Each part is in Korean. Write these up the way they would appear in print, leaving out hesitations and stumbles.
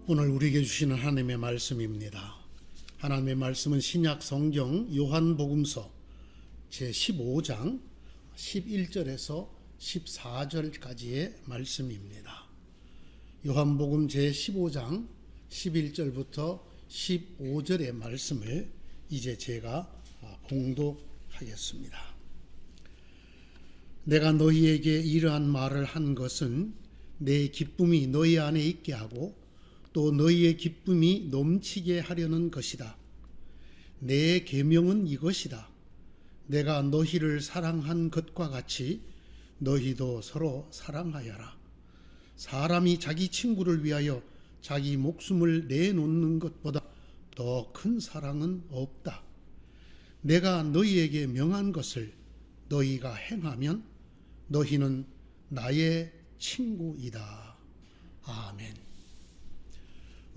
오늘 우리에게 주시는 하나님의 말씀입니다. 하나님의 말씀은 신약 성경 요한복음서 제15장 11절에서 14절까지의 말씀입니다. 요한복음 제15장 11절부터 15절의 말씀을 이제 제가 봉독하겠습니다. 내가 너희에게 이러한 말을 한 것은 내 기쁨이 너희 안에 있게 하고 또 너희의 기쁨이 넘치게 하려는 것이다. 내 계명은 이것이다. 내가 너희를 사랑한 것과 같이 너희도 서로 사랑하여라. 사람이 자기 친구를 위하여 자기 목숨을 내놓는 것보다 더 큰 사랑은 없다. 내가 너희에게 명한 것을 너희가 행하면 너희는 나의 친구이다. 아멘.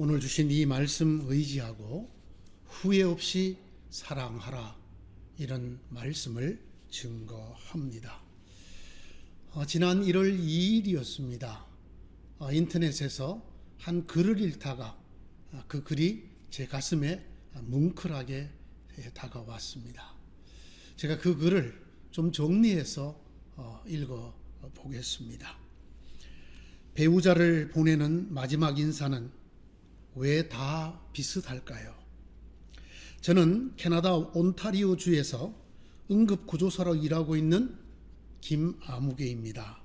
오늘 주신 이 말씀 의지하고 후회 없이 사랑하라, 이런 말씀을 증거합니다. 지난 1월 2일이었습니다. 인터넷에서 한 글을 읽다가 그 글이 제 가슴에 뭉클하게 다가왔습니다. 제가 그 글을 좀 정리해서 읽어 보겠습니다. 배우자를 보내는 마지막 인사는 왜 다 비슷할까요? 저는 캐나다 온타리오 주에서 응급구조사로 일하고 있는 김아무개입니다.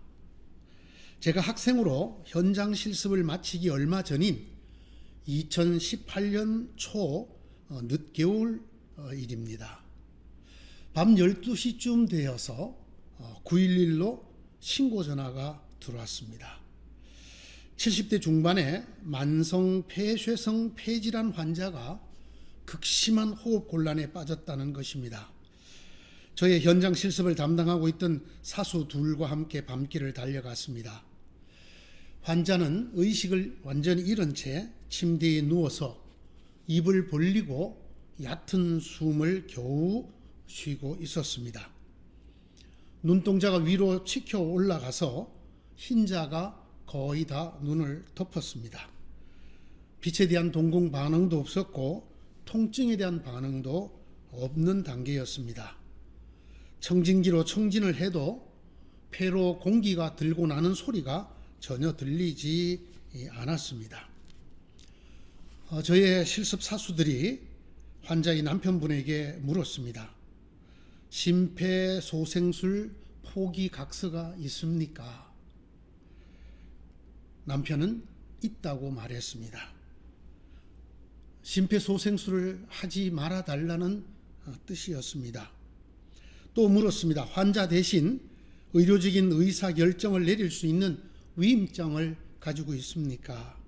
제가 학생으로 현장 실습을 마치기 얼마 전인 2018년 초 늦겨울 일입니다. 밤 12시쯤 되어서 911로 신고 전화가 들어왔습니다. 70대 중반의 만성 폐쇄성 폐질환 환자가 극심한 호흡 곤란에 빠졌다는 것입니다. 저의 현장 실습을 담당하고 있던 사수 둘과 함께 밤길을 달려갔습니다. 환자는 의식을 완전히 잃은 채 침대에 누워서 입을 벌리고 얕은 숨을 겨우 쉬고 있었습니다. 눈동자가 위로 치켜 올라가서 흰자가 거의 다 눈을 덮었습니다. 빛에 대한 동공 반응도 없었고 통증에 대한 반응도 없는 단계였습니다. 청진기로 청진을 해도 폐로 공기가 들고 나는 소리가 전혀 들리지 않았습니다. 저의 실습 사수들이 환자의 남편분에게 물었습니다. 심폐소생술 포기각서가 있습니까? 남편은 있다고 말했습니다. 심폐소생술을 하지 말아달라는 뜻이었습니다. 또 물었습니다. 환자 대신 의료적인 의사결정을 내릴 수 있는 위임장을 가지고 있습니까?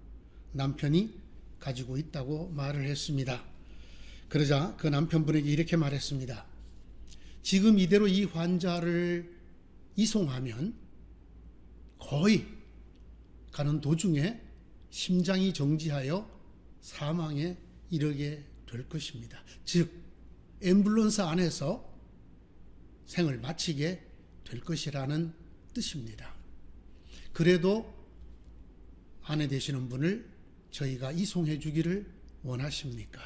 남편이 가지고 있다고 말을 했습니다. 그러자 그 남편분에게 이렇게 말했습니다. 지금 이대로 이 환자를 이송하면 거의 가는 도중에 심장이 정지하여 사망에 이르게 될 것입니다. 즉 앰뷸런스 안에서 생을 마치게 될 것이라는 뜻입니다. 그래도 아내 되시는 분을 저희가 이송해 주기를 원하십니까?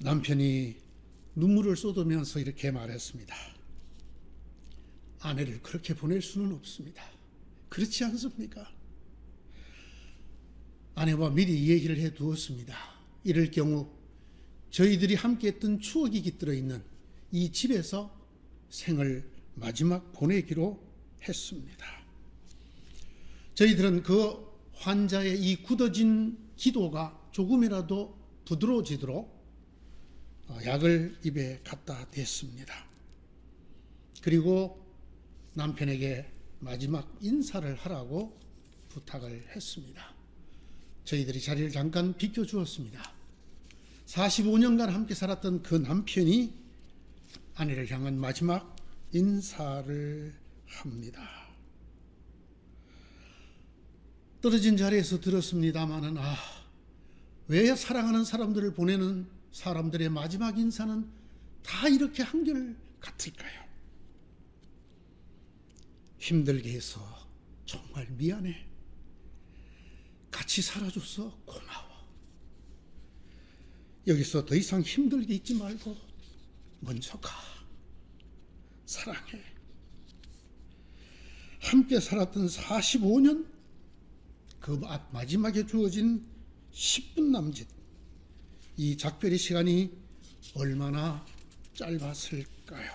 남편이 눈물을 쏟으면서 이렇게 말했습니다. 아내를 그렇게 보낼 수는 없습니다. 그렇지 않습니까? 아내와 미리 이 얘기를 해 두었습니다. 이럴 경우 저희들이 함께 했던 추억이 깃들어 있는 이 집에서 생을 마지막 보내기로 했습니다. 저희들은 그 환자의 이 굳어진 기도가 조금이라도 부드러워지도록 약을 입에 갖다 댔습니다. 그리고 남편에게 마지막 인사를 하라고 부탁을 했습니다. 저희들이 자리를 잠깐 비켜주었습니다. 45년간 함께 살았던 그 남편이 아내를 향한 마지막 인사를 합니다. 떨어진 자리에서 들었습니다마는 왜 사랑하는 사람들을 보내는 사람들의 마지막 인사는 다 이렇게 한결 같을까요? 힘들게 해서 정말 미안해. 같이 살아줘서 고마워. 여기서 더 이상 힘들게 있지 말고 먼저 가. 사랑해. 함께 살았던 45년, 그 마지막에 주어진 10분 남짓, 이 작별의 시간이 얼마나 짧았을까요?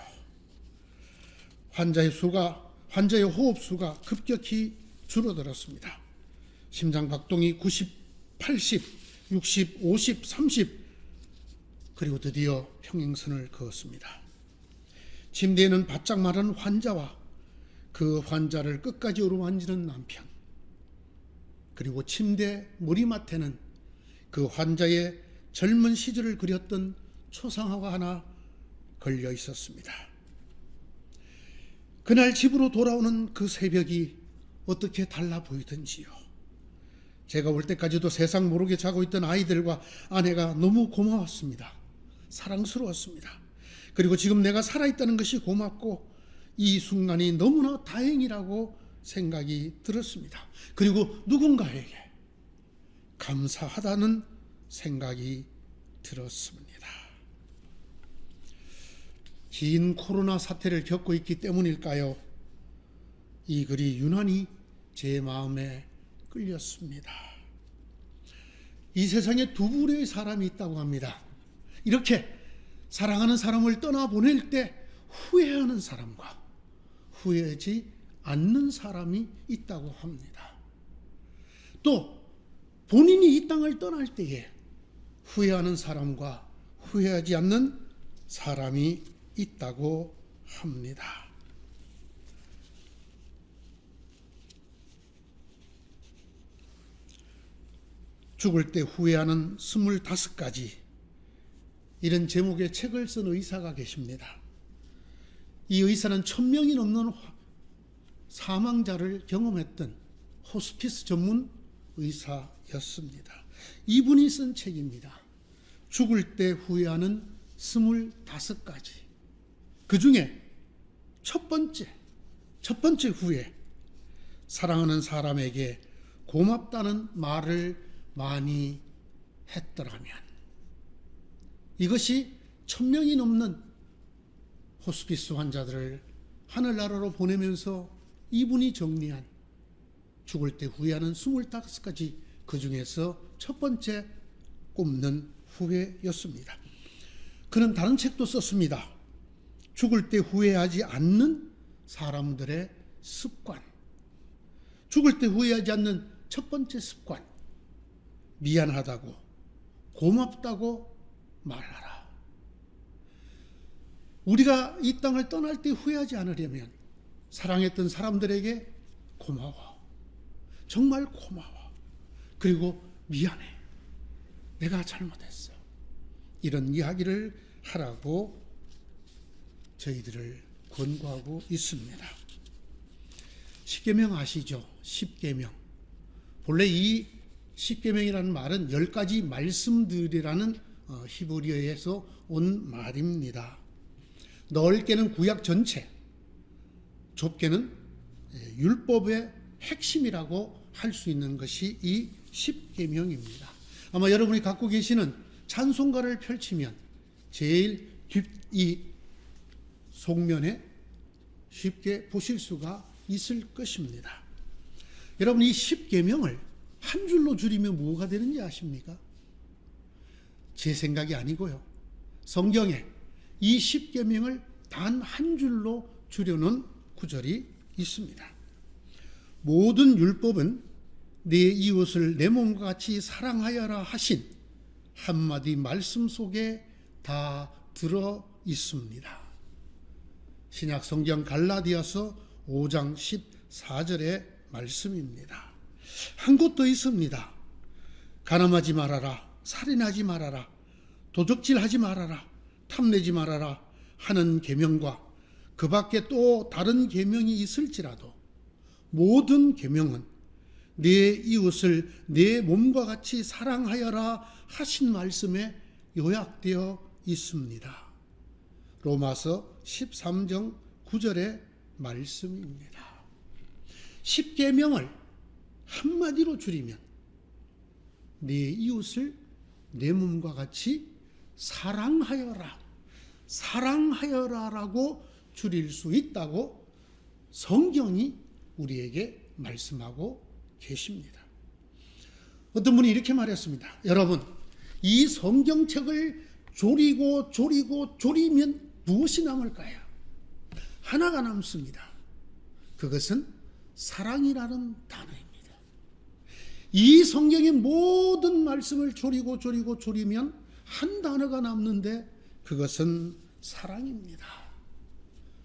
환자의 호흡수가 급격히 줄어들었습니다. 심장 박동이 90, 80, 60, 50, 30, 그리고 드디어 평행선을 그었습니다. 침대에는 바짝 마른 환자와 그 환자를 끝까지 어루만지는 남편, 그리고 침대 머리맡에는 그 환자의 젊은 시절을 그렸던 초상화가 하나 걸려 있었습니다. 그날 집으로 돌아오는 그 새벽이 어떻게 달라 보이던지요. 제가 올 때까지도 세상 모르게 자고 있던 아이들과 아내가 너무 고마웠습니다. 사랑스러웠습니다. 그리고 지금 내가 살아있다는 것이 고맙고 이 순간이 너무나 다행이라고 생각이 들었습니다. 그리고 누군가에게 감사하다는 생각이 들었습니다. 긴 코로나 사태를 겪고 있기 때문일까요? 이 글이 유난히 제 마음에 끌렸습니다. 이 세상에 두 부류의 사람이 있다고 합니다. 이렇게 사랑하는 사람을 떠나보낼 때 후회하는 사람과 후회하지 않는 사람이 있다고 합니다. 또 본인이 이 땅을 떠날 때에 후회하는 사람과 후회하지 않는 사람이 있다고 합니다. 죽을 때 후회하는 25가지, 이런 제목의 책을 쓴 의사가 계십니다. 이 의사는 1000명이 넘는 사망자를 경험했던 호스피스 전문 의사였습니다. 이분이 쓴 책입니다. 죽을 때 후회하는 25가지. 그 중에 첫 번째 후회, 사랑하는 사람에게 고맙다는 말을 많이 했더라면. 이것이 1000명이 넘는 호스피스 환자들을 하늘나라로 보내면서 이분이 정리한 죽을 때 후회하는 25가지, 그 중에서 첫 번째 꼽는 후회였습니다. 그는 다른 책도 썼습니다. 죽을 때 후회하지 않는 사람들의 습관. 죽을 때 후회하지 않는 첫 번째 습관, 미안하다고, 고맙다고 말하라. 우리가 이 땅을 떠날 때 후회하지 않으려면 사랑했던 사람들에게 고마워, 정말 고마워, 그리고 미안해, 내가 잘못했어, 이런 이야기를 하라고 저희들을 권고하고 있습니다. 십계명 아시죠? 십계명. 본래 이 십계명이라는 말은 10가지 말씀들이라는 히브리어에서 온 말입니다. 넓게는 구약 전체, 좁게는 율법의 핵심이라고 할 수 있는 것이 이 십계명입니다. 아마 여러분이 갖고 계시는 찬송가를 펼치면 제일 이 속면에 쉽게 보실 수가 있을 것입니다. 여러분, 이 십계명을 한 줄로 줄이면 뭐가 되는지 아십니까? 제 생각이 아니고요, 성경에 이 십계명을 단 한 줄로 줄여놓은 구절이 있습니다. 모든 율법은 내 이웃을 내 몸과 같이 사랑하여라 하신 한마디 말씀 속에 다 들어 있습니다. 신약 성경 갈라디아서 5장 14절의 말씀입니다. 한 곳 더 있습니다. 간음하지 말아라, 살인하지 말아라, 도적질하지 말아라, 탐내지 말아라 하는 계명과 그 밖에 또 다른 계명이 있을지라도 모든 계명은 내 이웃을 내 몸과 같이 사랑하여라 하신 말씀에 요약되어 있습니다. 로마서 13장 9절의 말씀입니다. 십계명을 한마디로 줄이면 네 이웃을 내 몸과 같이 사랑하여라. 사랑하여라라고 줄일 수 있다고 성경이 우리에게 말씀하고 계십니다. 어떤 분이 이렇게 말했습니다. 여러분, 이 성경책을 조리면 무엇이 남을까요? 하나가 남습니다. 그것은 사랑이라는 단어입니다. 이 성경의 모든 말씀을 조리면 한 단어가 남는데 그것은 사랑입니다.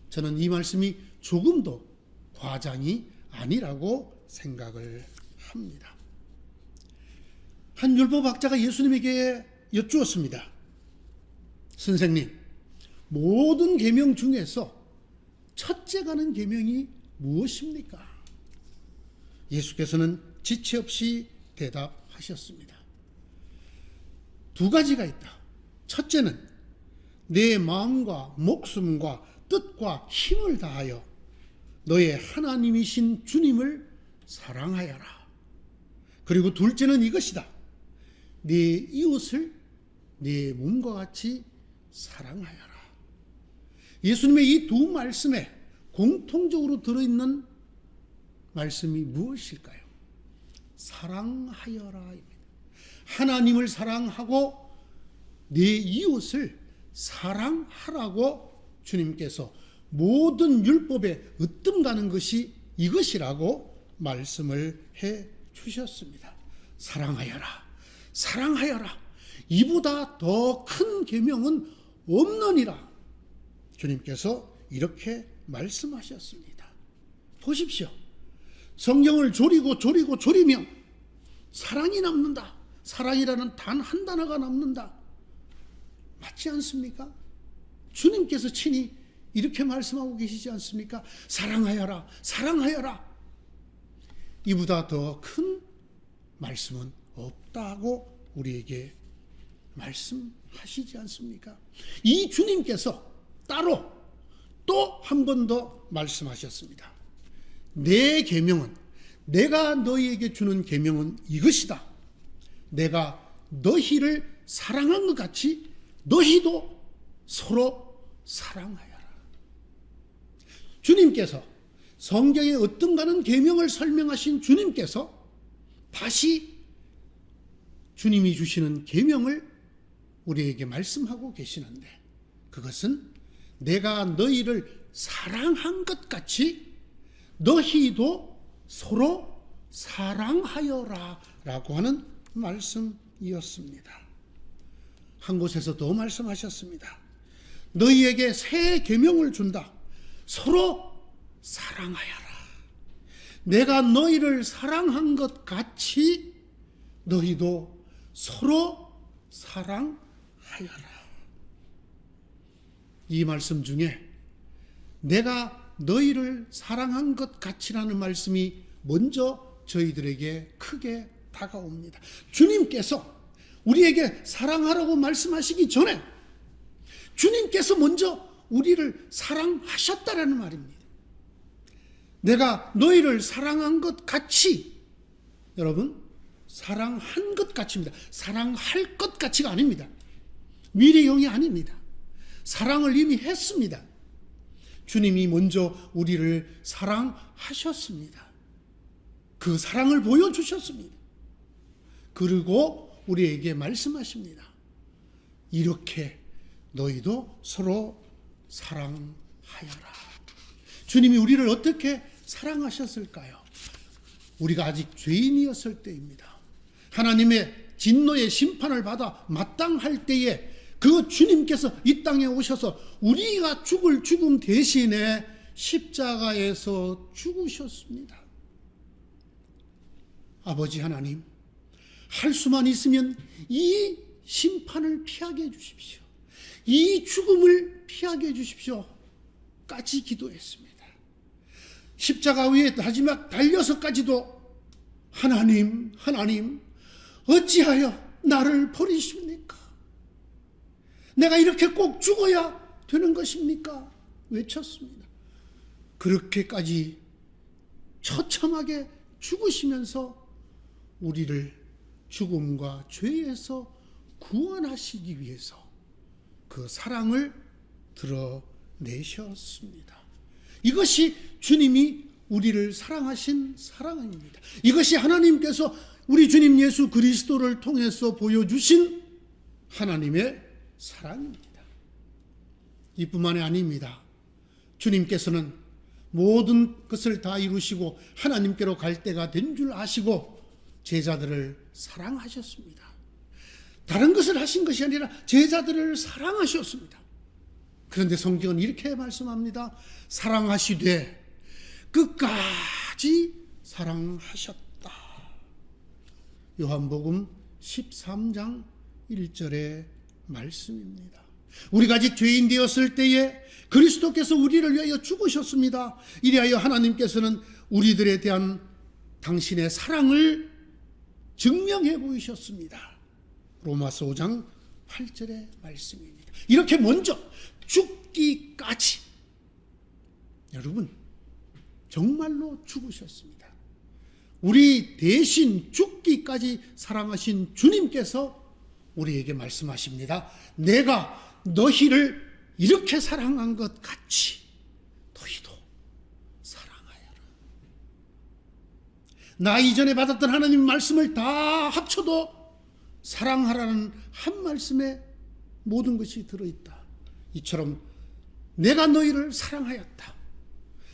저는 이 말씀이 조금도 과장이 아니라고 생각을 합니다. 한 율법학자가 예수님에게 여쭈었습니다. 선생님, 모든 계명 중에서 첫째 가는 계명이 무엇입니까? 예수께서는 지체 없이 대답하셨습니다. 두 가지가 있다. 첫째는 내 마음과 목숨과 뜻과 힘을 다하여 너의 하나님이신 주님을 사랑하여라. 그리고 둘째는 이것이다. 네 이웃을 네 몸과 같이 사랑하여라. 예수님의 이 두 말씀에 공통적으로 들어있는 말씀이 무엇일까요? 사랑하여라입니다. 하나님을 사랑하고 네 이웃을 사랑하라고 주님께서 모든 율법에 으뜸가는 것이 이것이라고 말씀을 해 주셨습니다. 사랑하여라. 사랑하여라. 이보다 더 큰 계명은 없느니라. 주님께서 이렇게 말씀하셨습니다. 보십시오. 성경을 조리면 사랑이 남는다. 사랑이라는 단 한 단어가 남는다. 맞지 않습니까? 주님께서 친히 이렇게 말씀하고 계시지 않습니까? 사랑하여라. 사랑하여라. 이보다 더 큰 말씀은 없다고 우리에게 말씀하시지 않습니까? 이 주님께서 따로 또 한 번 더 말씀하셨습니다. 내 계명은, 내가 너희에게 주는 계명은 이것이다. 내가 너희를 사랑한 것 같이 너희도 서로 사랑하여라. 주님께서 성경에 어떤가는 계명을 설명하신 주님께서 다시 주님이 주시는 계명을 우리에게 말씀하고 계시는데, 그것은 내가 너희를 사랑한 것 같이 너희도 서로 사랑하여라 라고 하는 말씀이었습니다. 한 곳에서 더 말씀하셨습니다. 너희에게 새 계명을 준다. 서로 사랑하여라. 내가 너희를 사랑한 것 같이 너희도 서로 사랑하여라. 이 말씀 중에 내가 너희를 사랑한 것 같이라는 말씀이 먼저 저희들에게 크게 다가옵니다. 주님께서 우리에게 사랑하라고 말씀하시기 전에 주님께서 먼저 우리를 사랑하셨다라는 말입니다. 내가 너희를 사랑한 것 같이, 여러분, 사랑한 것 같이입니다. 사랑할 것 같이가 아닙니다. 미래형이 아닙니다. 사랑을 이미 했습니다. 주님이 먼저 우리를 사랑하셨습니다. 그 사랑을 보여주셨습니다. 그리고 우리에게 말씀하십니다. 이렇게 너희도 서로 사랑하여라. 주님이 우리를 어떻게 사랑하셨을까요? 우리가 아직 죄인이었을 때입니다. 하나님의 진노의 심판을 받아 마땅할 때에 그 주님께서 이 땅에 오셔서 우리가 죽을 죽음 대신에 십자가에서 죽으셨습니다. 아버지 하나님, 할 수만 있으면 이 심판을 피하게 해주십시오. 이 죽음을 피하게 해주십시오. 까지 기도했습니다. 십자가 위에 마지막 달려서까지도 하나님, 하나님, 어찌하여 나를 버리십니까? 내가 이렇게 꼭 죽어야 되는 것입니까? 외쳤습니다. 그렇게까지 처참하게 죽으시면서 우리를 죽음과 죄에서 구원하시기 위해서 그 사랑을 드러내셨습니다. 이것이 주님이 우리를 사랑하신 사랑입니다. 이것이 하나님께서 우리 주님 예수 그리스도를 통해서 보여주신 하나님의 사랑입니다. 이뿐만이 아닙니다. 주님께서는 모든 것을 다 이루시고 하나님께로 갈 때가 된 줄 아시고 제자들을 사랑하셨습니다. 다른 것을 하신 것이 아니라 제자들을 사랑하셨습니다. 그런데 성경은 이렇게 말씀합니다. 사랑하시되 끝까지 사랑하셨다. 요한복음 13장 1절의 말씀입니다. 우리가 아직 죄인 되었을 때에 그리스도께서 우리를 위하여 죽으셨습니다. 이리하여 하나님께서는 우리들에 대한 당신의 사랑을 증명해 보이셨습니다. 로마서 5장 8절의 말씀입니다. 이렇게 먼저 죽기까지, 여러분 정말로 죽으셨습니다. 우리 대신 죽기까지 사랑하신 주님께서 우리에게 말씀하십니다. 내가 너희를 이렇게 사랑한 것 같이 너희도 사랑하여라. 나 이전에 받았던 하나님 말씀을 다 합쳐도 사랑하라는 한 말씀에 모든 것이 들어있다. 이처럼 내가 너희를 사랑하였다.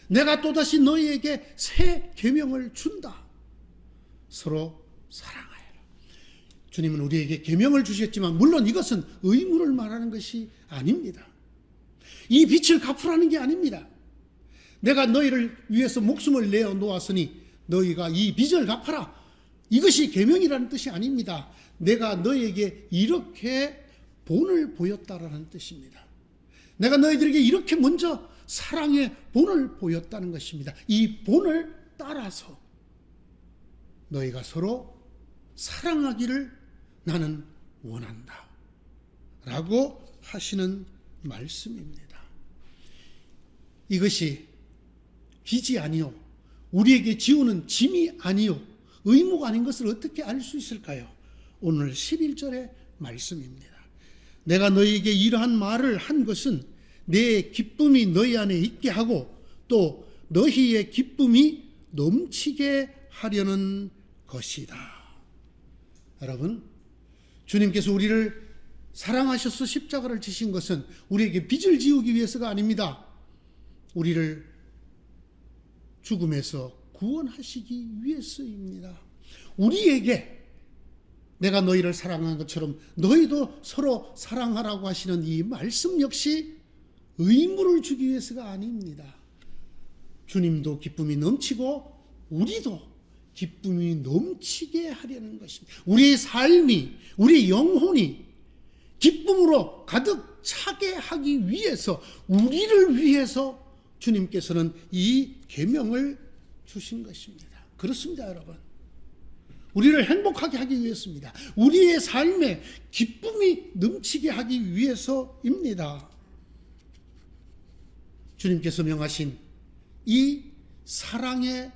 내가 또다시 너희에게 새 계명을 준다. 서로 사랑하여라. 주님은 우리에게 계명을 주셨지만 물론 이것은 의무를 말하는 것이 아닙니다. 이 빚을 갚으라는 게 아닙니다. 내가 너희를 위해서 목숨을 내어 놓았으니 너희가 이 빚을 갚아라. 이것이 계명이라는 뜻이 아닙니다. 내가 너희에게 이렇게 본을 보였다라는 뜻입니다. 내가 너희들에게 이렇게 먼저 사랑의 본을 보였다는 것입니다. 이 본을 따라서 너희가 서로 사랑하기를 나는 원한다 라고 하시는 말씀입니다. 이것이 빚이 아니요 우리에게 지우는 짐이 아니요 의무가 아닌 것을 어떻게 알 수 있을까요? 오늘 11절의 말씀입니다. 내가 너희에게 이러한 말을 한 것은 내 기쁨이 너희 안에 있게 하고 또 너희의 기쁨이 넘치게 하려는 것이다. 여러분, 주님께서 우리를 사랑하셔서 십자가를 지신 것은 우리에게 빚을 지우기 위해서가 아닙니다. 우리를 죽음에서 구원하시기 위해서입니다. 우리에게 내가 너희를 사랑하는 것처럼 너희도 서로 사랑하라고 하시는 이 말씀 역시 의무를 주기 위해서가 아닙니다. 주님도 기쁨이 넘치고 우리도 기쁨이 넘치게 하려는 것입니다. 우리의 삶이, 우리의 영혼이 기쁨으로 가득 차게 하기 위해서, 우리를 위해서 주님께서는 이 계명을 주신 것입니다. 그렇습니다, 여러분. 우리를 행복하게 하기 위해서입니다. 우리의 삶에 기쁨이 넘치게 하기 위해서입니다. 주님께서 명하신 이 사랑의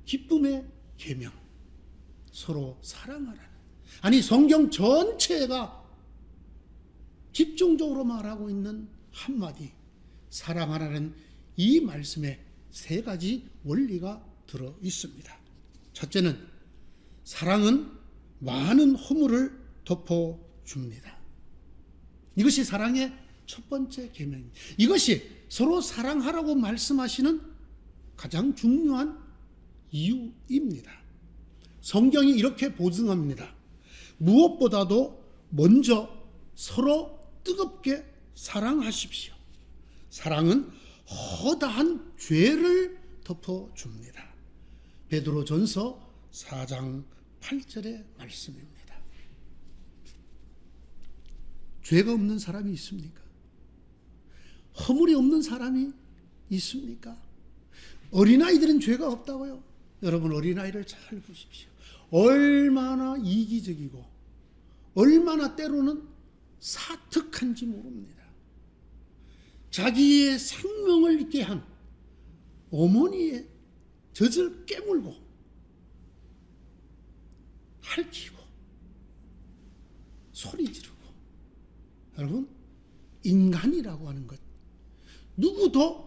기쁨의 계명, 서로 사랑하라는, 아니 성경 전체가 집중적으로 말하고 있는 한마디, 사랑하라는 이 말씀에 세 가지 원리가 들어 있습니다. 첫째는 사랑은 많은 허물을 덮어줍니다. 이것이 사랑의 첫 번째 계명입니다. 이것이 서로 사랑하라고 말씀하시는 가장 중요한 이유입니다. 성경이 이렇게 보증합니다. 무엇보다도 먼저 서로 뜨겁게 사랑하십시오. 사랑은 허다한 죄를 덮어줍니다. 베드로전서 4장 8절의 말씀입니다. 죄가 없는 사람이 있습니까? 허물이 없는 사람이 있습니까? 어린아이들은 죄가 없다고요? 여러분, 어린아이를 잘 보십시오. 얼마나 이기적이고 얼마나 때로는 사특한지 모릅니다. 자기의 생명을 잊게 한 어머니의 젖을 깨물고 밝히고 소리 지르고. 여러분, 인간이라고 하는 것, 누구도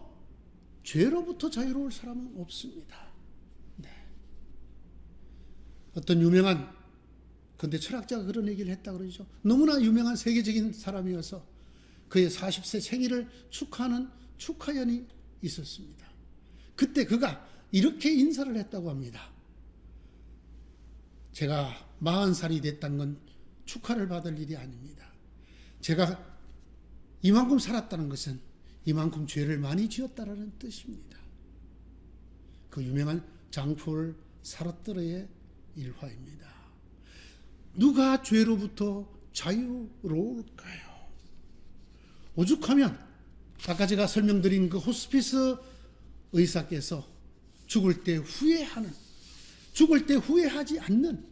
죄로부터 자유로울 사람은 없습니다. 네. 어떤 유명한 근대 철학자가 그런 얘기를 했다 그러죠. 너무나 유명한 세계적인 사람이어서 그의 40세 생일을 축하하는 축하연이 있었습니다. 그때 그가 이렇게 인사를 했다고 합니다. 제가 40살이 됐다는 건 축하를 받을 일이 아닙니다. 제가 이만큼 살았다는 것은 이만큼 죄를 많이 지었다라는 뜻입니다. 그 유명한 장폴 사르트르의 일화입니다. 누가 죄로부터 자유로울까요? 오죽하면 아까 제가 설명드린 그 호스피스 의사께서 죽을 때 후회하는, 죽을 때 후회하지 않는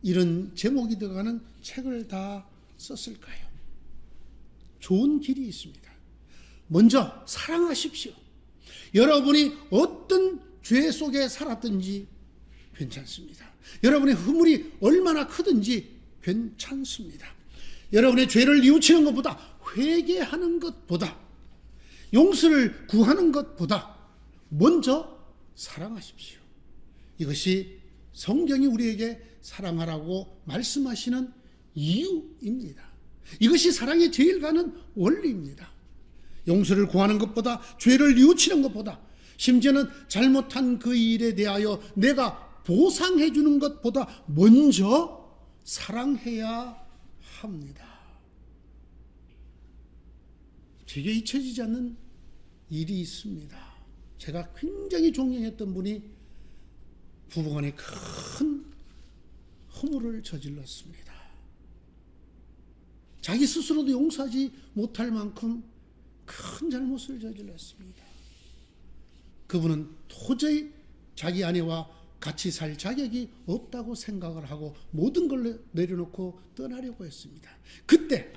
이런 제목이 들어가는 책을 다 썼을까요? 좋은 길이 있습니다. 먼저 사랑하십시오. 여러분이 어떤 죄 속에 살았든지 괜찮습니다. 여러분의 허물이 얼마나 크든지 괜찮습니다. 여러분의 죄를 뉘우치는 것보다, 회개하는 것보다, 용서를 구하는 것보다 먼저 사랑하십시오. 이것이 성경이 우리에게 사랑하라고 말씀하시는 이유입니다. 이것이 사랑의 제일 가는 원리입니다. 용서를 구하는 것보다, 죄를 뉘우치는 것보다, 심지어는 잘못한 그 일에 대하여 내가 보상해 주는 것보다 먼저 사랑해야 합니다. 제게 잊혀지지 않는 일이 있습니다. 제가 굉장히 존경했던 분이 부부간에 큰 허물을 저질렀습니다. 자기 스스로도 용서하지 못할 만큼 큰 잘못을 저질렀습니다. 그분은 도저히 자기 아내와 같이 살 자격이 없다고 생각을 하고 모든 걸 내려놓고 떠나려고 했습니다. 그때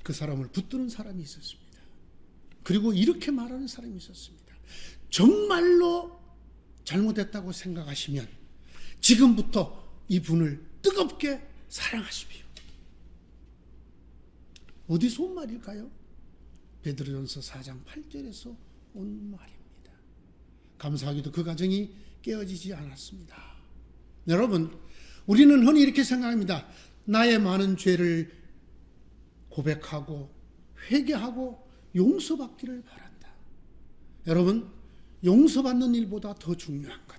그 사람을 붙드는 사람이 있었습니다. 그리고 이렇게 말하는 사람이 있었습니다. 정말로 잘못했다고 생각하시면 지금부터 이분을 뜨겁게 사랑하십시오. 어디서 온 말일까요? 베드로전서 4장 8절에서 온 말입니다. 감사하게도 그 가정이 깨어지지 않았습니다. 여러분, 우리는 흔히 이렇게 생각합니다. 나의 많은 죄를 고백하고 회개하고 용서받기를 바란다. 여러분, 용서받는 일보다 더 중요한 것,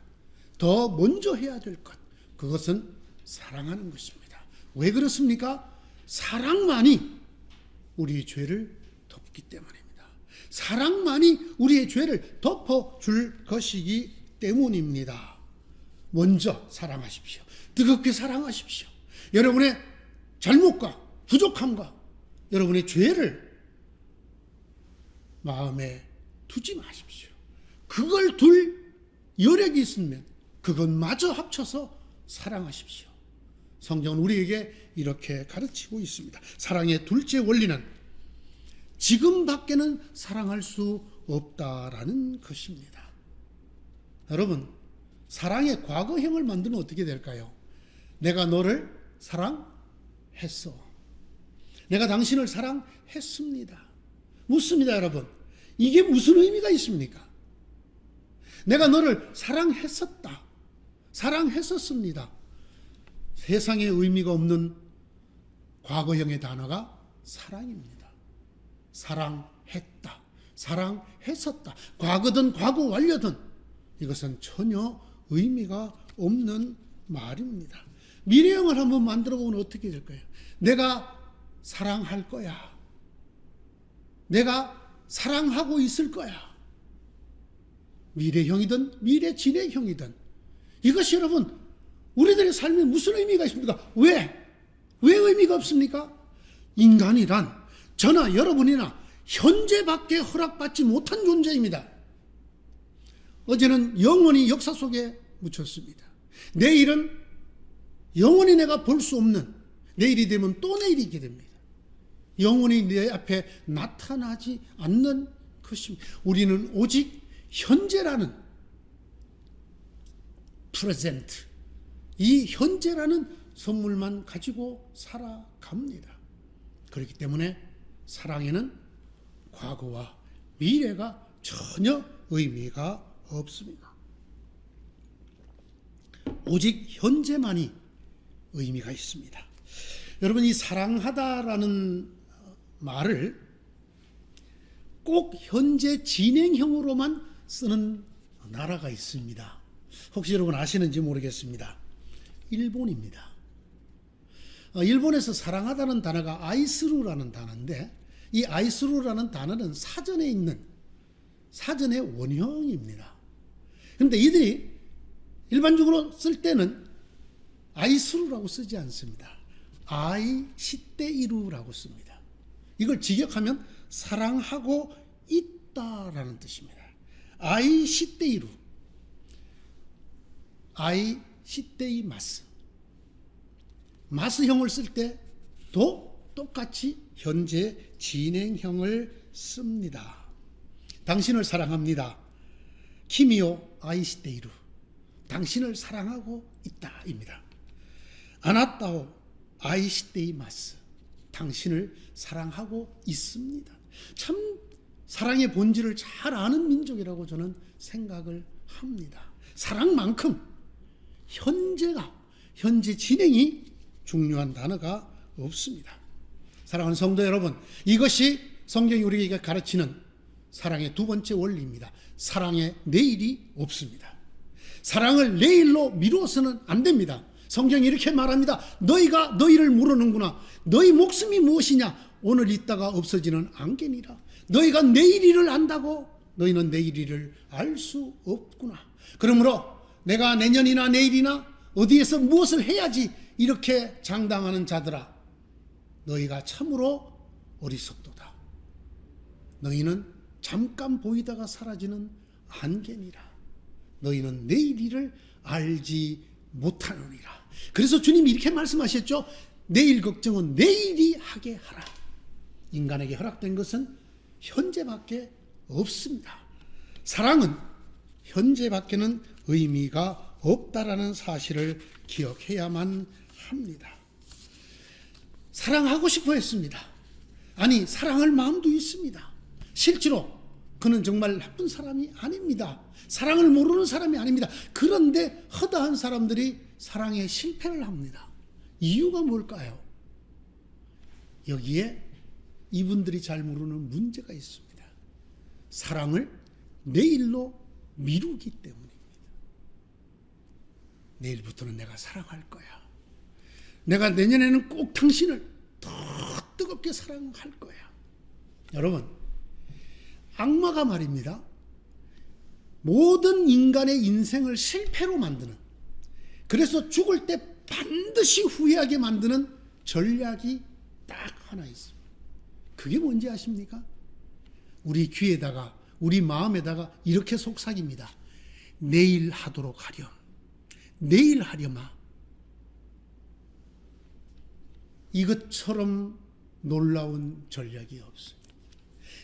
더 먼저 해야 될 것, 그것은 사랑하는 것입니다. 왜 그렇습니까? 사랑만이 우리의 죄를 덮기 때문입니다. 사랑만이 우리의 죄를 덮어줄 것이기 때문입니다. 먼저 사랑하십시오. 뜨겁게 사랑하십시오. 여러분의 잘못과 부족함과 여러분의 죄를 마음에 두지 마십시오. 그걸 둘 여력이 있으면 그것마저 합쳐서 사랑하십시오. 성경은 우리에게 이렇게 가르치고 있습니다. 사랑의 둘째 원리는 지금밖에는 사랑할 수 없다라는 것입니다. 여러분, 사랑의 과거형을 만들면 어떻게 될까요? 내가 너를 사랑했어. 내가 당신을 사랑했습니다. 묻습니다, 여러분. 이게 무슨 의미가 있습니까? 내가 너를 사랑했었다. 사랑했었습니다. 세상에 의미가 없는 과거형의 단어가 사랑입니다. 사랑했다. 사랑했었다. 과거든 과거 완료든 이것은 전혀 의미가 없는 말입니다. 미래형을 한번 만들어 보면 어떻게 될까요? 내가 사랑할 거야. 내가 사랑하고 있을 거야. 미래형이든 미래 진행형이든 이것이 여러분 우리들의 삶에 무슨 의미가 있습니까? 왜 의미가 없습니까? 인간이란 저나 여러분이나 현재밖에 허락받지 못한 존재입니다. 어제는 영원히 역사 속에 묻혔습니다. 내일은 영원히 내가 볼 수 없는, 내일이 되면 또 내일이 있게 됩니다. 영원히 내 앞에 나타나지 않는 것입니다. 우리는 오직 현재라는 present, 이 현재라는 선물만 가지고 살아갑니다. 그렇기 때문에 사랑에는 과거와 미래가 전혀 의미가 없습니다. 오직 현재만이 의미가 있습니다. 여러분, 이 사랑하다라는 말을 꼭 현재 진행형으로만 쓰는 나라가 있습니다. 혹시 여러분 아시는지 모르겠습니다. 일본입니다. 일본에서 사랑하다는 단어가 아이스루라는 단어인데, 이 아이스루라는 단어는 사전에 있는 사전의 원형입니다. 그런데 이들이 일반적으로 쓸 때는 아이스루라고 쓰지 않습니다. 아이시테이루라고 씁니다. 이걸 직역하면 사랑하고 있다라는 뜻입니다. 아이시테이루, 아이시테이마스. 마스형을 쓸 때도 똑같이 현재 진행형을 씁니다. 당신을 사랑합니다. 키미오 아이시테이루. 당신을 사랑하고 있다입니다. 아나타오 아이시테이마스. 당신을 사랑하고 있습니다. 참 사랑의 본질을 잘 아는 민족이라고 저는 생각을 합니다. 사랑만큼 현재 진행이 중요한 단어가 없습니다. 사랑하는 성도 여러분, 이것이 성경이 우리에게 가르치는 사랑의 두 번째 원리입니다. 사랑에 내일이 없습니다. 사랑을 내일로 미루어서는 안 됩니다. 성경이 이렇게 말합니다. 너희가 너희를 모르는구나. 너희 목숨이 무엇이냐. 오늘 있다가 없어지는 안개니라. 너희가 내일 일을 안다고 너희는 내일 일을 알 수 없구나. 그러므로 내가 내년이나 내일이나 어디에서 무엇을 해야지 이렇게 장담하는 자들아, 너희가 참으로 어리석도다. 너희는 잠깐 보이다가 사라지는 안개니라. 너희는 내일 일을 알지 못하느니라. 그래서 주님이 이렇게 말씀하셨죠. 내일 걱정은 내일이 하게 하라. 인간에게 허락된 것은 현재밖에 없습니다. 사랑은 현재밖에는 의미가 없다라는 사실을 기억해야만 합니다. 사랑하고 싶어 했습니다. 아니, 사랑할 마음도 있습니다. 실제로 그는 정말 나쁜 사람이 아닙니다. 사랑을 모르는 사람이 아닙니다. 그런데 허다한 사람들이 사랑에 실패를 합니다. 이유가 뭘까요? 여기에 이분들이 잘 모르는 문제가 있습니다. 사랑을 내일로 미루기 때문입니다. 내일부터는 내가 사랑할 거야. 내가 내년에는 꼭 당신을 더 뜨겁게 사랑할 거야. 여러분, 악마가 말입니다. 모든 인간의 인생을 실패로 만드는, 그래서 죽을 때 반드시 후회하게 만드는 전략이 딱 하나 있습니다. 그게 뭔지 아십니까? 우리 귀에다가, 우리 마음에다가 이렇게 속삭입니다. 내일 하도록 하렴. 내일 하렴아. 이것처럼 놀라운 전략이 없습니다.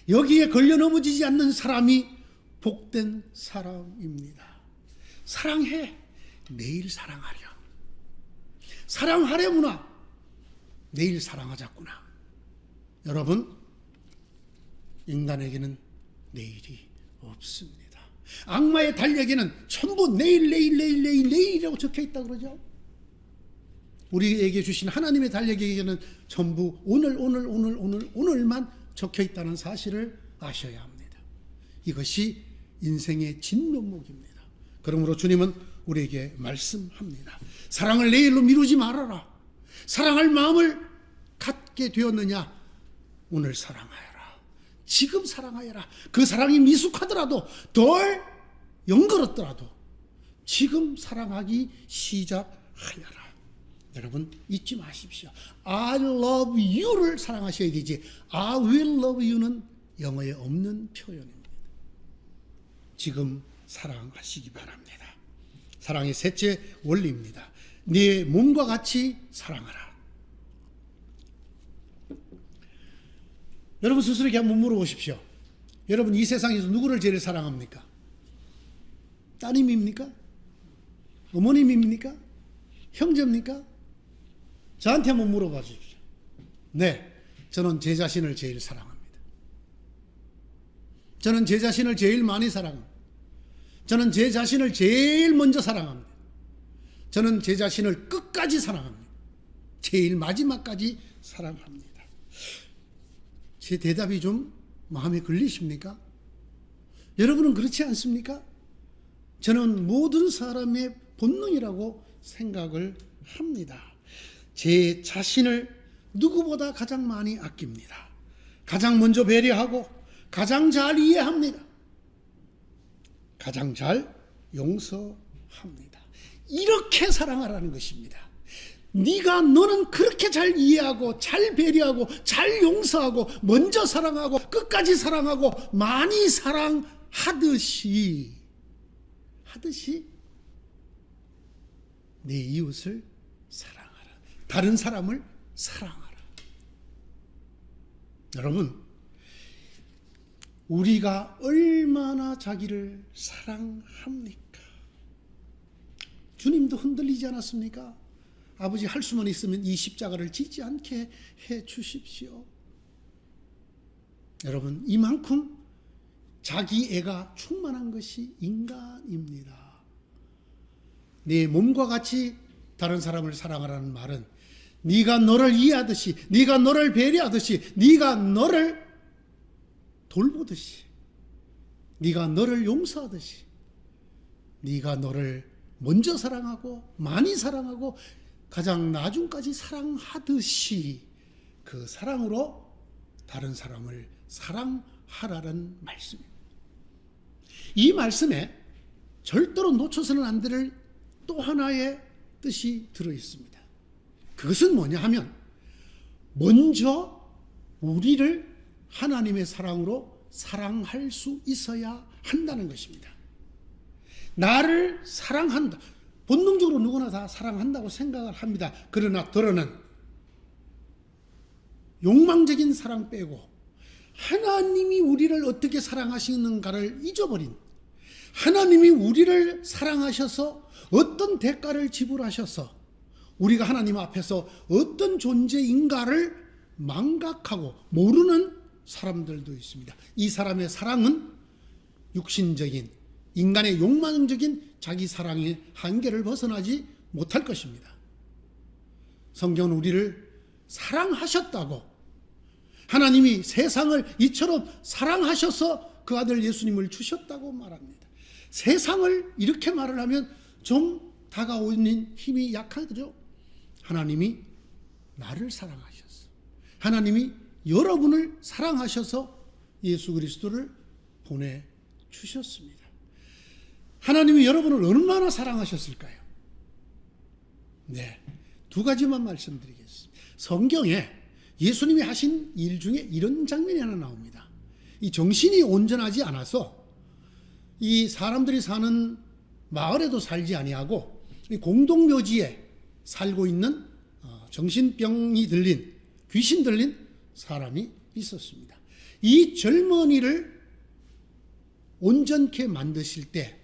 여기에 걸려 넘어지지 않는 사람이 복된 사람입니다. 사랑해. 내일 사랑하렴. 사랑하려구나. 내일 사랑하자꾸나. 여러분, 인간에게는 내일이 없습니다. 악마의 달력에는 전부 내일이라고 적혀 있다고 그러죠. 우리에게 주신 하나님의 달력에게는 전부 오늘만 적혀 있다는 사실을 아셔야 합니다. 이것이 인생의 진면목입니다. 그러므로 주님은 우리에게 말씀합니다. 사랑을 내일로 미루지 말아라. 사랑할 마음을 갖게 되었느냐? 오늘 사랑하여라. 지금 사랑하여라. 그 사랑이 미숙하더라도, 덜 영걸었더라도 지금 사랑하기 시작하여라. 여러분, 잊지 마십시오. I love you를 사랑하셔야 되지, I will love you는 영어에 없는 표현입니다. 지금 사랑하시기 바랍니다. 사랑의 셋째 원리입니다. 네 몸과 같이 사랑하라. 여러분 스스로에게 한번 물어보십시오. 여러분, 이 세상에서 누구를 제일 사랑합니까? 따님입니까? 어머님입니까? 형제입니까? 저한테 한번 물어봐 주십시오. 네, 저는 제 자신을 제일 사랑합니다. 저는 제 자신을 제일 많이 사랑합니다. 저는 제 자신을 제일 먼저 사랑합니다. 저는 제 자신을 끝까지 사랑합니다. 제일 마지막까지 사랑합니다. 제 대답이 좀 마음에 걸리십니까? 여러분은 그렇지 않습니까? 저는 모든 사람의 본능이라고 생각을 합니다. 제 자신을 누구보다 가장 많이 아낍니다. 가장 먼저 배려하고 가장 잘 이해합니다. 가장 잘 용서합니다. 이렇게 사랑하라는 것입니다. 너는 그렇게 잘 이해하고 잘 배려하고 잘 용서하고 먼저 사랑하고 끝까지 사랑하고 많이 사랑하듯이 내 이웃을 사랑하라. 다른 사람을 사랑하라. 여러분, 우리가 얼마나 자기를 사랑합니까? 주님도 흔들리지 않았습니까? 아버지, 할 수만 있으면 이 십자가를 지지 않게 해 주십시오. 여러분, 이만큼 자기애가 충만한 것이 인간입니다. 내 몸과 같이 다른 사람을 사랑하라는 말은 네가 너를 이해하듯이, 네가 너를 배려하듯이, 네가 너를 돌보듯이, 네가 너를 용서하듯이, 네가 너를 먼저 사랑하고 많이 사랑하고 가장 나중까지 사랑하듯이 그 사랑으로 다른 사람을 사랑하라는 말씀입니다. 이 말씀에 절대로 놓쳐서는 안 될 또 하나의 뜻이 들어있습니다. 그것은 뭐냐 하면 먼저 우리를 하나님의 사랑으로 사랑할 수 있어야 한다는 것입니다. 나를 사랑한다. 본능적으로 누구나 다 사랑한다고 생각을 합니다. 그러나 더러는 욕망적인 사랑 빼고 하나님이 우리를 어떻게 사랑하시는가를 잊어버린, 하나님이 우리를 사랑하셔서 어떤 대가를 지불하셔서 우리가 하나님 앞에서 어떤 존재인가를 망각하고 모르는 사람들도 있습니다. 이 사람의 사랑은 육신적인, 인간의 욕망적인 자기 사랑의 한계를 벗어나지 못할 것입니다. 성경은 우리를 사랑하셨다고, 하나님이 세상을 이처럼 사랑하셔서 그 아들 예수님을 주셨다고 말합니다. 세상을 이렇게 말을 하면 좀 다가오는 힘이 약하죠. 하나님이 나를 사랑하셔서, 하나님이 여러분을 사랑하셔서 예수 그리스도를 보내주셨습니다. 하나님이 여러분을 얼마나 사랑하셨을까요? 네, 두 가지만 말씀드리겠습니다. 성경에 예수님이 하신 일 중에 이런 장면이 하나 나옵니다. 이 정신이 온전하지 않아서 이 사람들이 사는 마을에도 살지 아니하고 공동묘지에 살고 있는 정신병이 들린, 귀신 들린 사람이 있었습니다. 이 젊은이를 온전케 만드실 때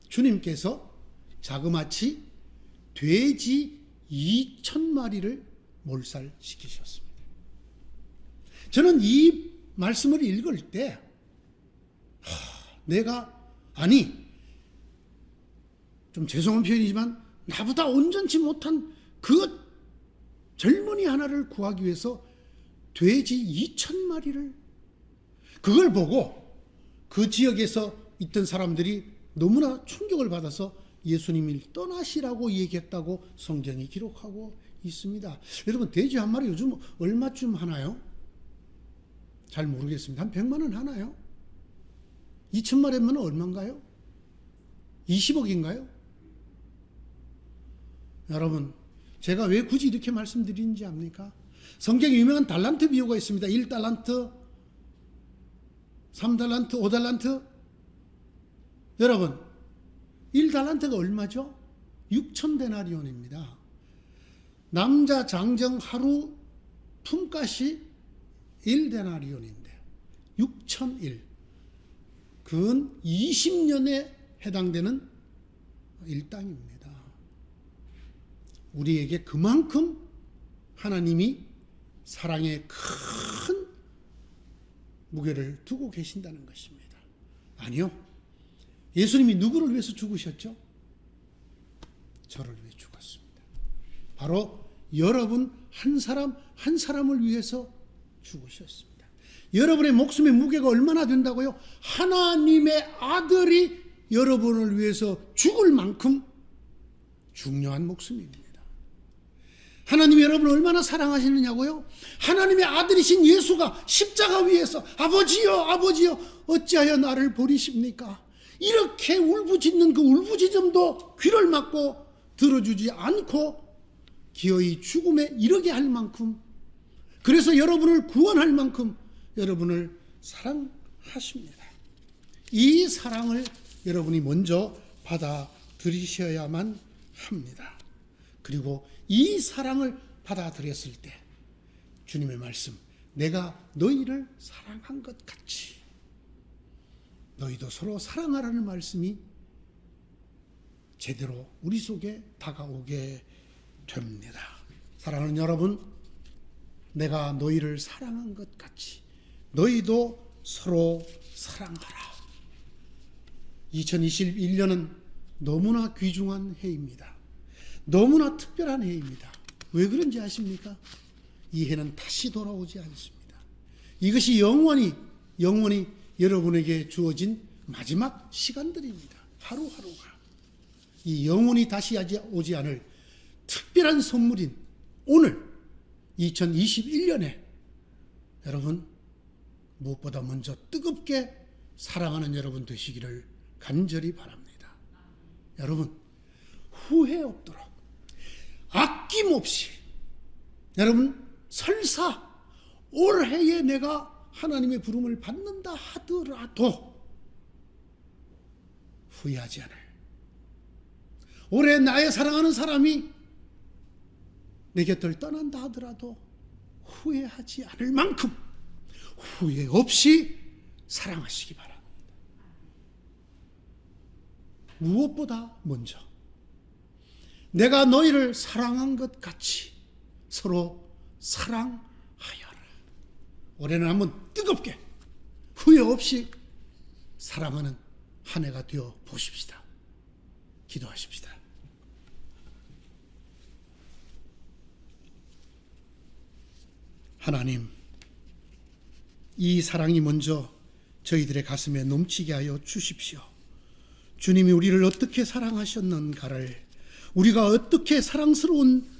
주님께서 자그마치 돼지 2,000마리를 몰살시키셨습니다. 저는 이 말씀을 읽을 때 좀 죄송한 표현이지만 나보다 온전치 못한 그 젊은이 하나를 구하기 위해서 돼지 2,000마리를, 그걸 보고 그 지역에서 있던 사람들이 너무나 충격을 받아서 예수님을 떠나시라고 얘기했다고 성경이 기록하고 있습니다. 여러분, 돼지 한 마리 요즘 얼마쯤 하나요? 잘 모르겠습니다. 한 100만 원 하나요? 2,000마리면 얼마인가요? 20억인가요? 여러분, 제가 왜 굳이 이렇게 말씀드리는지 압니까? 성경에 유명한 달란트 비유가 있습니다. 1달란트, 3달란트, 5달란트. 여러분, 1달란트가 얼마죠? 6,000데나리온입니다. 남자 장정 하루 품값이 1데나리온인데 6,001. 그건 20년에 해당되는 일당입니다. 우리에게 그만큼 하나님이 사랑에 큰 무게를 두고 계신다는 것입니다. 아니요. 예수님이 누구를 위해서 죽으셨죠? 저를 위해 죽었습니다. 바로 여러분 한 사람 한 사람을 위해서 죽으셨습니다. 여러분의 목숨의 무게가 얼마나 된다고요? 하나님의 아들이 여러분을 위해서 죽을 만큼 중요한 목숨입니다. 하나님이 여러분을 얼마나 사랑하시느냐고요? 하나님의 아들이신 예수가 십자가 위에서 아버지여 아버지여 어찌하여 나를 버리십니까? 이렇게 울부짖는 그 울부짖음도 귀를 막고 들어주지 않고 기어이 죽음에 이르게 할 만큼, 그래서 여러분을 구원할 만큼 여러분을 사랑하십니다. 이 사랑을 여러분이 먼저 받아들이셔야만 합니다. 그리고 이 사랑을 받아들였을 때 주님의 말씀, 내가 너희를 사랑한 것 같이 너희도 서로 사랑하라는 말씀이 제대로 우리 속에 다가오게 됩니다. 사랑하는 여러분, 내가 너희를 사랑한 것 같이 너희도 서로 사랑하라. 2021년은 너무나 귀중한 해입니다. 너무나 특별한 해입니다. 왜 그런지 아십니까? 이 해는 다시 돌아오지 않습니다. 이것이 영원히 여러분에게 주어진 마지막 시간들입니다. 하루하루가. 이 영원히 다시 오지 않을 특별한 선물인 오늘 2021년에 여러분 무엇보다 먼저 뜨겁게 사랑하는 여러분 되시기를 간절히 바랍니다. 여러분 후회 없도록 아낌없이 여러분 설사 올해에 내가 하나님의 부름을 받는다 하더라도 후회하지 않을, 올해 나의 사랑하는 사람이 내 곁을 떠난다 하더라도 후회하지 않을 만큼 후회 없이 사랑하시기 바랍니다. 무엇보다 먼저 내가 너희를 사랑한 것 같이 서로 사랑하여라. 올해는 한번 뜨겁게 후회 없이 사랑하는 한 해가 되어 보십시다. 기도하십시다. 하나님, 이 사랑이 먼저 저희들의 가슴에 넘치게 하여 주십시오. 주님이 우리를 어떻게 사랑하셨는가를, 우리가 어떻게 사랑스러운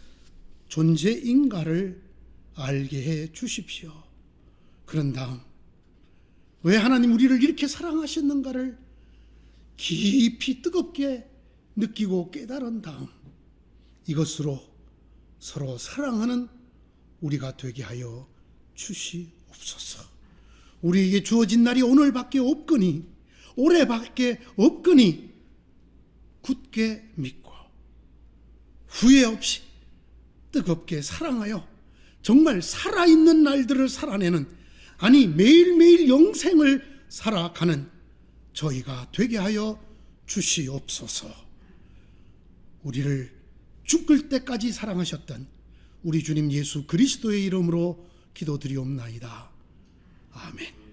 존재인가를 알게 해 주십시오. 그런 다음 왜 하나님 우리를 이렇게 사랑하셨는가를 깊이 뜨겁게 느끼고 깨달은 다음 이것으로 서로 사랑하는 우리가 되게 하여 주시옵소서. 우리에게 주어진 날이 오늘밖에 없거니, 올해밖에 없거니 굳게 믿고 후회 없이 뜨겁게 사랑하여 정말 살아있는 날들을 살아내는, 아니 매일매일 영생을 살아가는 저희가 되게 하여 주시옵소서. 우리를 죽을 때까지 사랑하셨던 우리 주님 예수 그리스도의 이름으로 기도드리옵나이다. 아멘.